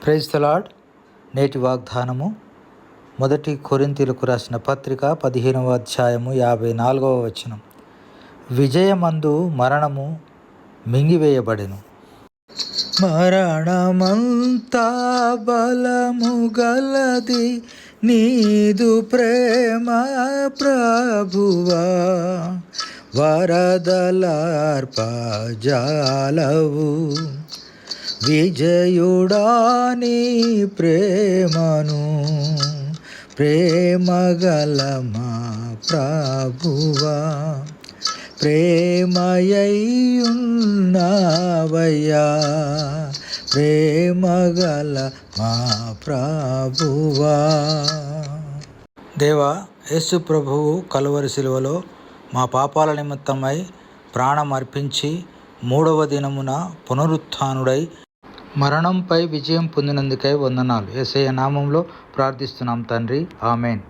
Praise the lord. నేటి వాగ్దానము మొదటి కొరింథీయులకు రాసిన పత్రిక 15వ అధ్యాయము 54వ వచనం. విజయమందు మరణము మింగివేయబడెను. మరణమంతా బలము గలది నీదు ప్రేమ ప్రభువా, వరదలార్పజాలవు విజయుడాని ప్రేమను, ప్రేమగల మా ప్రభువా, ప్రేమయ్యున్నావయ్యా, ప్రేమగల మా ప్రభువా. దేవా, యేసు ప్రభువు కలువరి శిలువలో మా పాపాల నిమిత్తమై ప్రాణం అర్పించి 3వ దినమున పునరుత్థానుడై మరణంపై విజయం పొందినందుకై వందనాలు. యేసయ్య నామంలో ప్రార్థిస్తున్నాం తండ్రి, ఆమెన్.